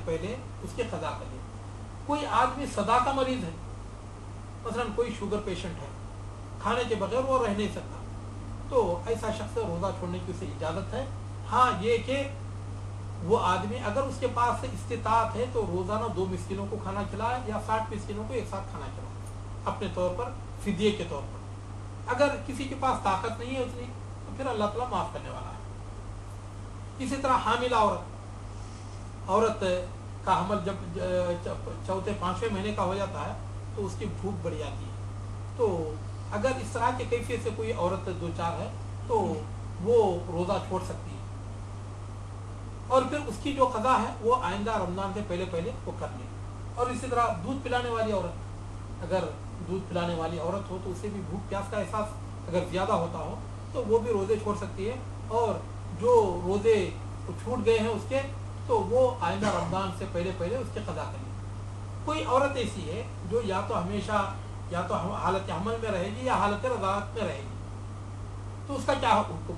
पहले उसके कज़ा कर ले। कोई आदमी सदा का मरीज है, मसलन कोई शुगर पेशेंट है, खाने के बगैर वो रह नहीं सकता, तो ऐसा शख्स रोज़ा छोड़ने की उसे इजाज़त है। हाँ, ये कि वो आदमी अगर उसके पास इस्तिताअत है तो रोज़ाना 2 मिस्किनों को खाना खिलाए या 60 मिस्किनों को एक साथ खाना खिलाए अपने तौर पर, फिदिये के तौर पर। अगर किसी के पास ताकत नहीं है उतनी तो फिर अल्लाह ताला माफ़ करने वाला है। इसी तरह हामिला औरत का हमल जब चौथे 5वें महीने का हो जाता है तो उसकी भूख बढ़ जाती है। तो अगर इस तरह के कैफियत से कोई औरत दो चार है तो वो रोज़ा छोड़ सकती है, और फिर उसकी जो क़ज़ा है वो आइंदा रमज़ान से पहले पहले वो कर ले। और इसी तरह दूध पिलाने वाली औरत, अगर दूध पिलाने वाली औरत हो तो उसे भी भूख प्यास का एहसास अगर ज़्यादा होता हो तो वो भी रोज़े छोड़ सकती है, और जो रोज़े छूट गए हैं उसके तो वो आइंदा रमज़ान से पहले पहले उसके क़ज़ा कर ले। कोई औरत ऐसी है जो या तो हमेशा या तो हालत हमल में रहेगी या हालत रज़ाअत में रहेगी, तो उसका क्या हुक्म?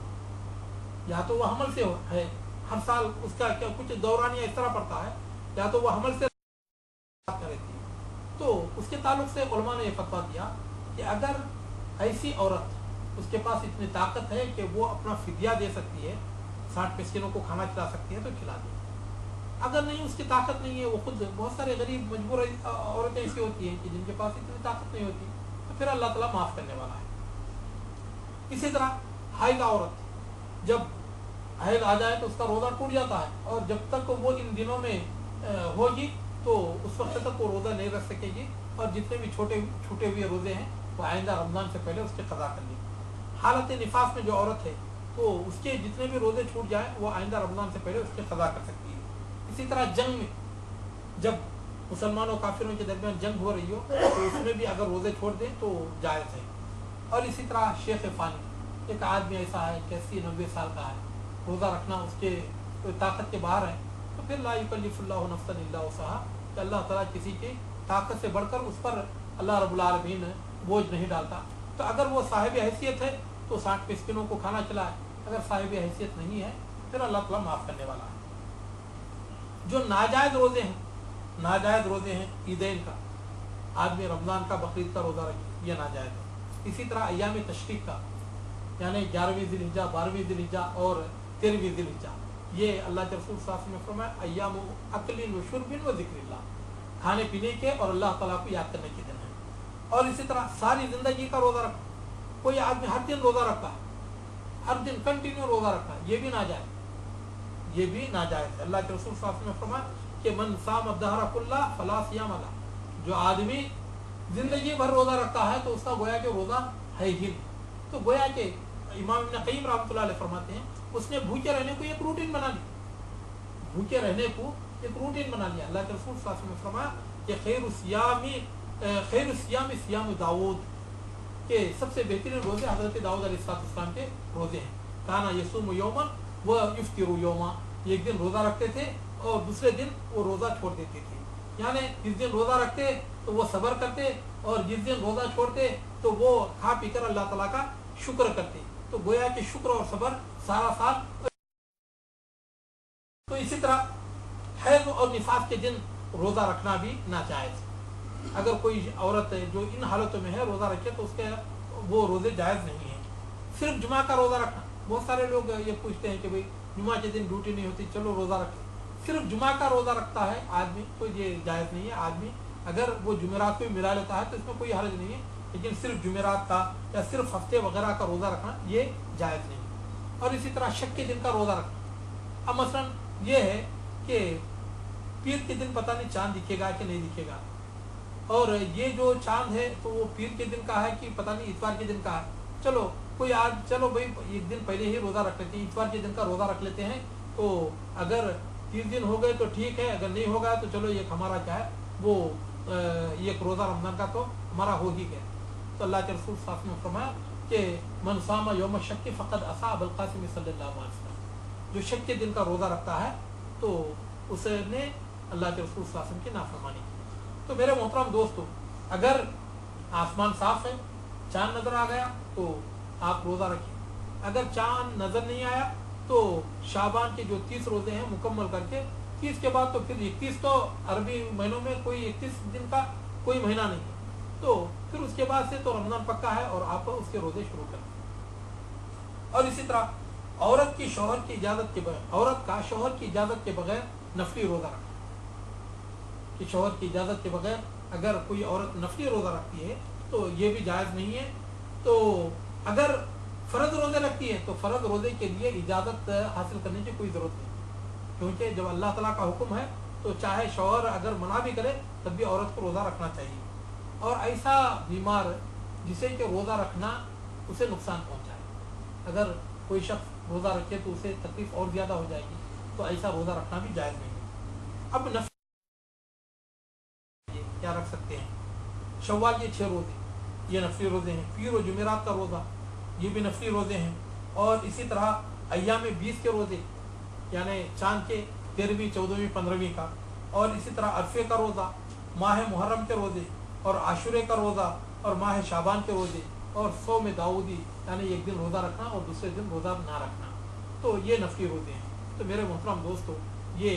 या तो वह हमल से है, हर साल उसका क्या कुछ दौरान या इस तरह पड़ता है, या तो वह हमल से रहती है। तो उसके ताल्लुक से उलमा ने यह फतवा दिया कि अगर ऐसी औरत उसके पास इतनी ताकत है कि वो अपना फिदिया दे सकती है, 60 मिस्किनों को खाना खिला सकती है तो खिला दे। अगर नहीं उसकी ताकत नहीं है, वो खुद बहुत सारे गरीब मजबूर औरतें ऐसी होती हैं कि जिनके पास इतनी ताकत नहीं होती, तो फिर अल्लाह ताला माफ़ करने वाला है। इसी तरह हाइद औरत जब हैज आ जाए तो उसका रोज़ा टूट जाता है, और जब तक वो इन दिनों में होगी तो उस वक्त तक वो रोज़ा नहीं रख सकेगी, और जितने भी छूटे हुए रोज़े हैं वो आइंदा रमज़ान से पहले उसके क़ज़ा कर लेगी। हालत निफास में जो औरत है तो उसके जितने भी रोज़े छूट जाए वो आइंदा रमज़ान से पहले उसके क़ज़ा कर सकती है। इसी तरह जंग में जब मुसलमानों काफिरों के दरमियान जंग हो रही हो तो उसमें भी अगर रोज़े छोड़ दें तो जायज़ है। और इसी तरह शेख फ़ानी, एक आदमी ऐसा है कि 80-90 साल का है, रोज़ा रखना उसके ताकत के बाहर है, तो फिर ला युकल्लिफुल्लाहु नफ्सन इल्ला वुसअहा, कि अल्लाह ताला किसी की ताकत से बढ़कर उस पर अल्लाह रब्बुल आलमीन बोझ नहीं डालता। तो अगर वो साहिब हैसियत है तो 60 मिस्किनों को खाना खिलाए, अगर साहिब हैसियत नहीं है फिर अल्लाह ताला माफ़ करने वाला है। जो नाजायज़ रोज़े हैं, नाजायज़ रोज़े हैं ईदैन का, आदमी रमज़ान का बकरीद का रोज़ा रखे, ये नाजायज़ है। इसी तरह अय्याम तशरीक़ का, यानी 11वीं ज़िलहिज्जा, 12वीं ज़िलहिज्जा और 13वीं ज़िलहिज्जा, ये अल्लाह के रसूल सल्लल्लाहु अलैहि वसल्लम ने फरमाया अय्याम अक्लिन व शुर्बिन व ज़िक्रिल्लाह, खाने पीने के और अल्लाह ताला को याद करने के दिन है। और इसी तरह सारी ज़िंदगी का रोज़ा रखा, कोई आदमी हर दिन रोज़ा रखता है, हर दिन कंटिन्यू रोज़ा रखता है, ये भी नाजायज़, ये भी नाजायज़ है। अल्लाह के रसूल सल्लल्लाहु अलैहि वसल्लम ने फरमाया कि मन साम दहरा कुल्ला फला सियाम अला, जो आदमी जिंदगी भर रोज़ा रखता है तो उसका गोया कि रोज़ा है ही नहीं। तो गोया कि इमाम इब्न क़य्यिम रहमतुल्लाह अलैह फरमाते हैं उसने भूखे रहने को एक रूटीन बना ली, भूखे रहने को एक रूटीन बना लिया। अल्लाह के रसूल सल्लल्लाहु अलैहि वसल्लम ने फरमाया कि खैरु सियामी सियाम दाऊद, के सबसे बेहतरीन रोज़े हज़रत दाऊद अलैहिस्सलाम के रोज़े हैं। काना यसूम यौमन व युफ्तिरु यौमा, एक दिन रोज़ा रखते थे और दूसरे दिन वो रोज़ा छोड़ देते थे। यानी जिस दिन रोज़ा रखते तो वो सब्र करते, और जिस दिन रोज़ा छोड़ते तो वो खा पी कर अल्लाह ताला का शुक्र करते। तो गोया कि शुक्र और सब्र सारा साथ। तो इसी तरह हैज़ और निफास के दिन रोज़ा रखना भी नाजायज़। अगर कोई औरत जो इन हालतों में है रोज़ा रखे तो उसके वो रोज़े जायज़ नहीं है। सिर्फ जुमा का रोज़ा रखना, बहुत सारे लोग ये पूछते हैं कि भाई जुमा के दिन ड्यूटी नहीं होती, चलो रोज़ा रखें। सिर्फ जुमा का रोज़ा रखता है आदमी तो ये जायज़ नहीं है। आदमी अगर वो जुमेरात को भी मिला लेता है तो इसमें कोई हर्ज नहीं है, लेकिन सिर्फ जुमेरात का या सिर्फ हफ्ते वगैरह का रोज़ा रखना ये जायज़ नहीं है। और इसी तरह शक के दिन का रोज़ा रखना, अब मसलन ये है कि पीर के दिन पता नहीं चाँद दिखेगा कि नहीं दिखेगा, और ये जो चाँद है तो वो पीर के दिन का है कि पता नहीं इतवार के दिन का है। चलो कोई आज चलो भाई एक दिन पहले ही रोज़ा रख लेते हैं, इतवार के दिन का रोज़ा रख लेते हैं, तो अगर 30 दिन हो गए तो ठीक है, अगर नहीं होगा तो चलो एक हमारा क्या है वो एक रोज़ा रमज़ान का तो हमारा हो ही गया। तो अल्लाह के रसूल सल्लल्लाहु अलैहि वसल्लम ने फरमाया कि मन सामा यौम शक्की फ़क़द असा अबुल क़ासिम सल्लल्लाहु अलैहि वसल्लम, जो शक के दिन का रोज़ा रखता है तो उसने अल्लाह के रसूल सल्लल्लाहु अलैहि वसल्लम की नाफरमानी की। तो मेरे मोहतरम दोस्तों, अगर आसमान साफ है, चाँद नज़र आ गया तो आप रोज़ा रखिए। अगर चाँद नज़र नहीं आया तो शाबान के जो 30 रोज़े हैं मुकम्मल करके 21 के बाद तो फिर 21 तो अरबी महीनों में कोई 21 दिन का कोई महीना नहीं है, तो फिर उसके बाद से तो रमजान पक्का है और आप उसके रोजे शुरू करें। और इसी तरह औरत की शौहर की इजाजत के बगैर, औरत का शौहर की इजाजत के बगैर नफली रोजा रखना, कि शौहर की इजाजत के बगैर अगर कोई औरत नफली रोजा रखती है तो ये भी जायज़ नहीं है। तो अगर फ़र्ज रोजे रखती है तो फ़र्ज रोजे के लिए इजाज़त हासिल करने की कोई ज़रूरत नहीं, क्योंकि जब अल्लाह ताला का हुक्म है तो चाहे शौहर अगर मना भी करे तब भी औरत को रोज़ा रखना चाहिए। और ऐसा बीमार जिसे कि रोज़ा रखना उसे नुकसान पहुंचाए, अगर कोई शख्स रोज़ा रखे तो उसे तकलीफ और ज़्यादा हो जाएगी, तो ऐसा रोज़ा रखना भी जायज़ नहीं है। अब नफली क्या रख सकते हैं? शव्वाल के 6 रोज़े ये नफली रोज़े हैं, पीर और जुमेरात का रोज़ा ये भी नफली रोज़े हैं, और इसी तरह अय्याम 20 के रोज़े यानी चांद के 13वीं 14वीं 15वीं का, और इसी तरह अरफे का रोज़ा, माह मुहर्रम के रोज़े और आशुरे का रोज़ा और माह शाबान के रोज़े, और सौम दाऊदी यानी एक दिन रोज़ा रखना और दूसरे दिन रोज़ा ना रखना, तो ये नफली रोज़े हैं। तो मेरे मोहतरम दोस्तों, ये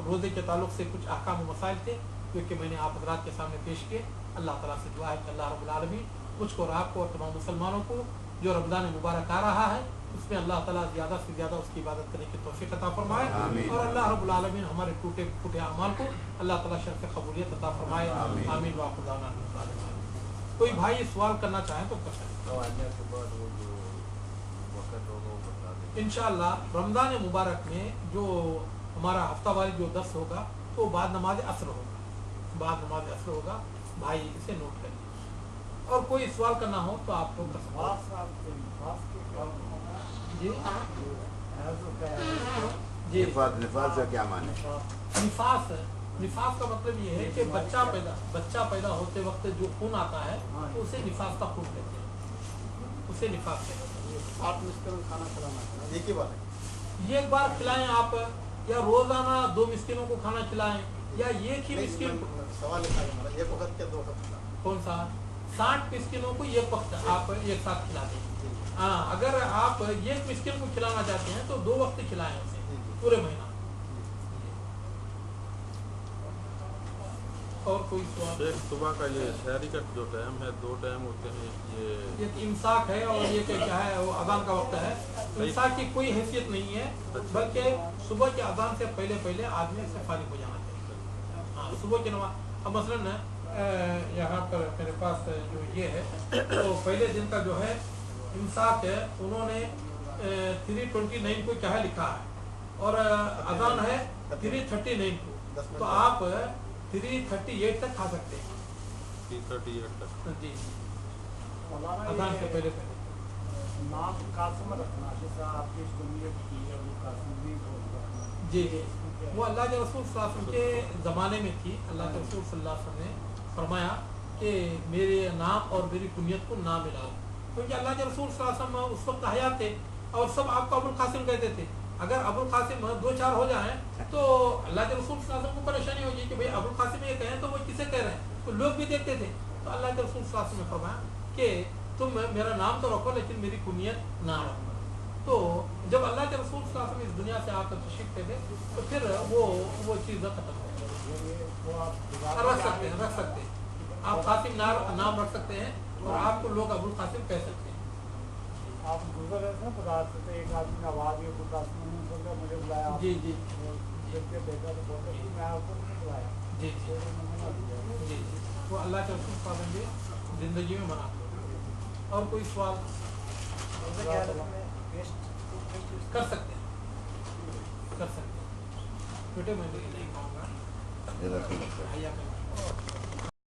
रोज़े के ताल्लुक़ से कुछ अहकाम व मसाइल थे जो कि मैंने आप हज़रात के सामने पेश किए। अल्लाह ताला से दुआ है कि अल्लाह रब्बुल आलमीन मुझको और आपको और तमाम मुसलमानों को जो रमज़ान मुबारक आ रहा है उसमें अल्लाह ताला ज़्यादा से ज़्यादा उसकी इबादत करने की तौफीक अता फरमाए, और अल्लाह रब्बुल आलमीन हमारे टूटे फूटे अमाल को अल्लाह ताला शर्फ़ कबूलियत अता फरमाए। आमीन व खुदा। कोई भाई सवाल करना चाहे तो कर सकते। इंशाअल्लाह रमज़ान मुबारक में जो हमारा हफ्तावारी जो दर्स होगा तो बाद नमाज असर होगा, बाद नमाज असर होगा, भाई इसे नोट कर लीजिए। और कोई सवाल करना हो तो आप लोग कर सकते जी। निफास का क्या माने? निफास का मतलब ये है कि बच्चा पैदा होते वक्त जो खून आता है तो उसे निफास का खून कहते हैं, उसे निफास कहते हैं। खाना खिलाना एक ही बात है, ये एक बार खिलाएं आप, या रोजाना 2 मिस्किनों को खाना खिलाएं, या एक ही मिस्किन सवाल एक वक्त के 2 वक्त कौन सा 60 मिस्किनों को एक वक्त आप एक साथ खिला दें। हाँ, अगर आप एक मिस्किन को खिलाना चाहते हैं तो 2 वक्त खिलाएं उसे पूरे महीना। और कोई सवाल? सुबह का ये शहरी का जो टाइम है 2 टाइम होते हैं, ये इमसाक है और ये क्या है वो अजान का वक्त है। इमसाक की कोई हैसियत नहीं है, बल्कि सुबह के अजान से पहले आदमी से फारिग हो जाना चाहिए। हाँ, सुबह की नमाज। अब मसलन यहाँ पर मेरे पास जो ये है तो पहले दिन का जो है इमसाक है, उन्होंने 329 को क्या है लिखा है, और अजान है 339 को, तो आप 338 तक खा सकते हैं। 338 तक जी, अजान से पहले नाम कासिम रखना, जैसा आपकी सुन्नियत की है वो कासिम भी रखना। जी, वो अल्लाह के रसूल सल्लल्लाहु अलैहि वसल्लम के ज़माने में थी। अल्लाह के रसूल सल्लल्लाहु अलैहि वसल्लम ने फरमाया कि मेरे नाम और मेरी कुनियत को ना मिलाओ, क्योंकि अल्लाह के रसूल सल्लल्लाहु अलैहि वसल्म उस वक्त हयात थे और सब आपको अबुल कासिम कहते थे। अगर अबुल कासिम 2-4 हो जाएं तो अल्लाह के रसूल सल्लल्लाहु अलैहि वसल्म को परेशानी होगी कि भाई अबुल कासिम ये कहें तो वो किसे कह रहे हैं, तो लोग भी देखते थे। तो अल्लाह के रसूल सल्लल्लाहु अलैहि वसल्लम ने फरमाया कि तुम मेरा नाम तो रखो लेकिन मेरी कुनियत ना रखो। तो जब अल्लाह के रसूल सल्लल्लाहु अलैहि वसल्लम इस दुनिया से आकर तशरीफ थे तो फिर वो चीज़ खत्म हो गई। रख सकते हैं आप कासिम नाम रख सकते हैं और आपको लोग अबुल कासिम कह सकते हैं। आप गुजर रहे थे बता सकते, एक आदमी ने आवाज़ ये अबुल कासिम ने बोल दिया, मुझे बुलाया। जी जी देखा तो बोलते मैं आपको नहीं बुलाया। जी जी, वो अल्लाह के रसूल सल्लल्लाहु अलैहि वसल्लम जिंदगी में मना। और कोई सवाल कर सकते हैं बेटे, मैं नहीं कहूँगा।